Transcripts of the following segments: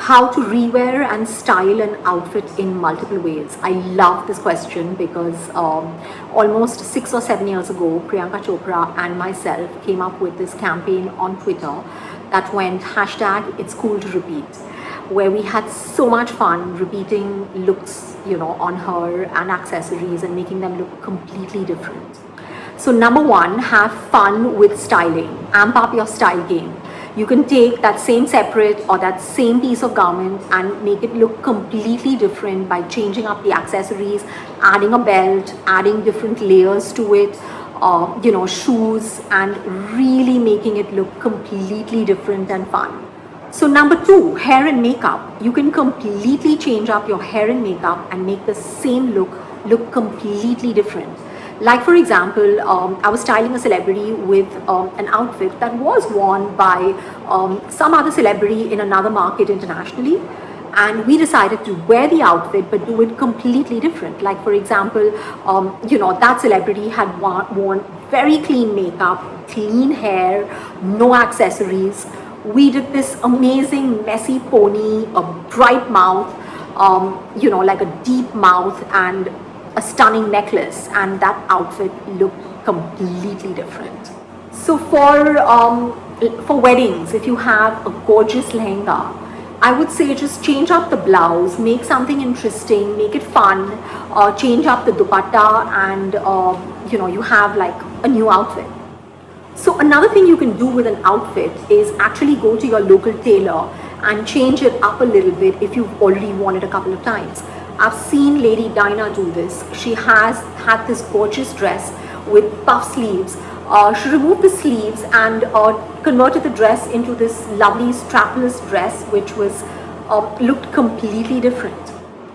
how to rewear and style an outfit in multiple ways. I love this question because almost 6 or 7 years ago, Priyanka Chopra and myself came up with this campaign on Twitter that went hashtag it's cool to repeat, where we had so much fun repeating looks, on her and accessories and making them look completely different. So number one, have fun with styling. Amp up your style game. You can take that same separate or that same piece of garment and make it look completely different by changing up the accessories, adding a belt, adding different layers to it, shoes, and really making it look completely different and fun. So number two, hair and makeup. You can completely change up your hair and makeup and make the same look completely different. Like for example, I was styling a celebrity with an outfit that was worn by some other celebrity in another market internationally. And we decided to wear the outfit but do it completely different. Like for example, that celebrity had worn very clean makeup, clean hair, no accessories. We did this amazing messy pony, a bright mouth, like a deep mouth and a stunning necklace, and that outfit looked completely different. So for weddings, if you have a gorgeous lehenga, I would say just change up the blouse, make something interesting, make it fun, change up the dupatta, and you have like a new outfit. So another thing you can do with an outfit is actually go to your local tailor and change it up a little bit if you've already worn it a couple of times. I've seen Lady Dinah do this. She has had this gorgeous dress with puff sleeves. She removed the sleeves and converted the dress into this lovely strapless dress, which was looked completely different.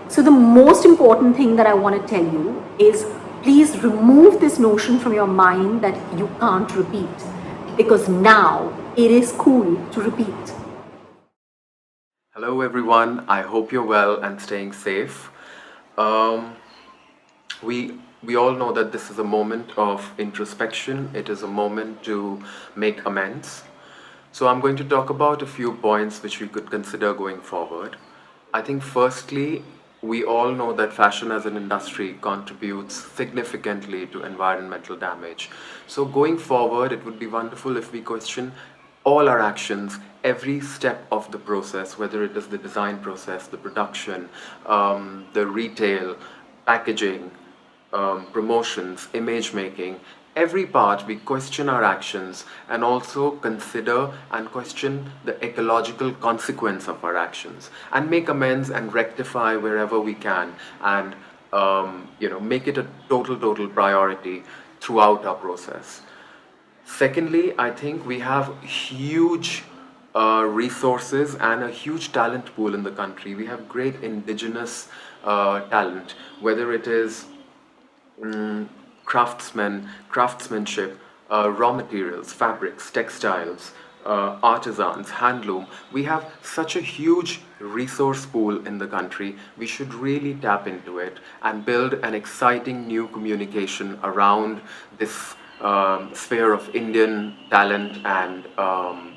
So the most important thing that I want to tell you is please remove this notion from your mind that you can't repeat, because now it is cool to repeat. Hello everyone, I hope you're well and staying safe. We all know that this is a moment of introspection. It is a moment to make amends. So I'm going to talk about a few points which we could consider going forward. I think firstly, we all know that fashion as an industry contributes significantly to environmental damage. So going forward, it would be wonderful if we question all our actions, every step of the process, whether it is the design process, the production, the retail, packaging, promotions, image making, every part we question our actions and also consider and question the ecological consequence of our actions and make amends and rectify wherever we can and make it a total priority throughout our process. Secondly, I think we have huge resources and a huge talent pool in the country. We have great indigenous talent, whether it is craftsmanship, raw materials, fabrics, textiles, artisans, handloom. We have such a huge resource pool in the country. We should really tap into it and build an exciting new communication around this sphere of Indian talent and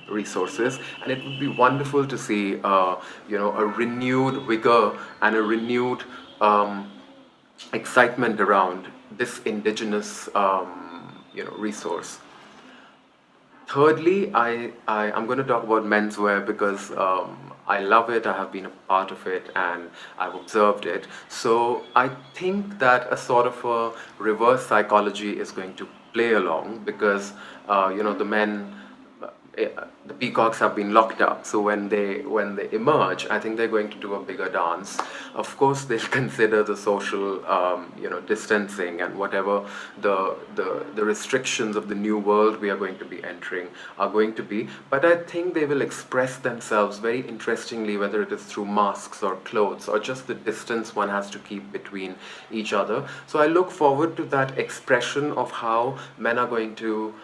resources, and it would be wonderful to see a renewed vigor and a renewed excitement around this indigenous resource. Thirdly, I'm going to talk about menswear because I love it, I have been a part of it, and I've observed it. So I think that a sort of a reverse psychology is going to play along because the men, the peacocks have been locked up, so when they emerge, I think they're going to do a bigger dance. Of course, they'll consider the social distancing and whatever the restrictions of the new world we are going to be entering are going to be, but I think they will express themselves very interestingly, whether it is through masks or clothes or just the distance one has to keep between each other. So I look forward to that expression of how men are going to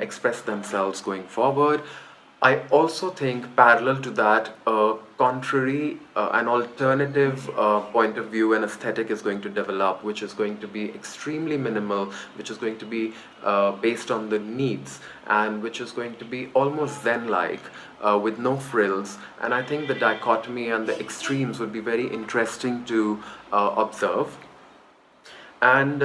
express themselves going forward. I also think parallel to that, an alternative point of view and aesthetic is going to develop, which is going to be extremely minimal, which is going to be based on the needs, and which is going to be almost Zen-like, with no frills. And I think the dichotomy and the extremes would be very interesting to observe. And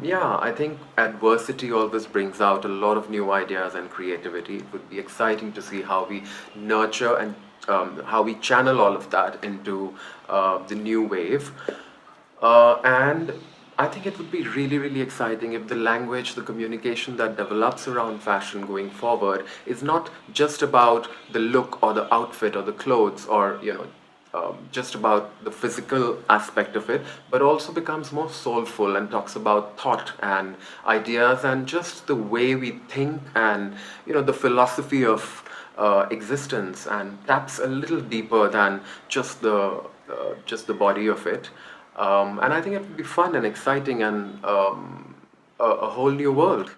yeah, I think adversity always brings out a lot of new ideas and creativity. It would be exciting to see how we nurture and how we channel all of that into the new wave. And I think it would be really, really exciting if the language, the communication that develops around fashion going forward is not just about the look or the outfit or the clothes or, just about the physical aspect of it, but also becomes more soulful and talks about thought and ideas and just the way we think and, the philosophy of existence, and taps a little deeper than just the body of it. And I think it would be fun and exciting and a whole new world.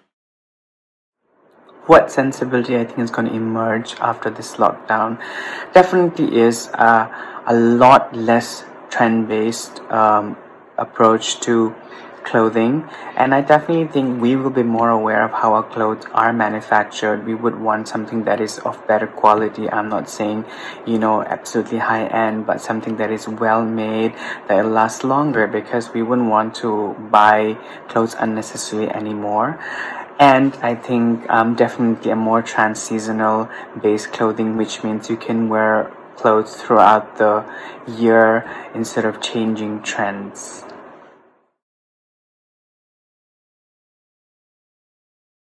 What sensibility I think is going to emerge after this lockdown definitely is a lot less trend-based approach to clothing, and I definitely think we will be more aware of how our clothes are manufactured. We would want something that is of better quality. I'm not saying, absolutely high end, but something that is well made, that will last longer, because we wouldn't want to buy clothes unnecessarily anymore. And I think definitely a more trans-seasonal based clothing, which means you can wear clothes throughout the year instead of changing trends.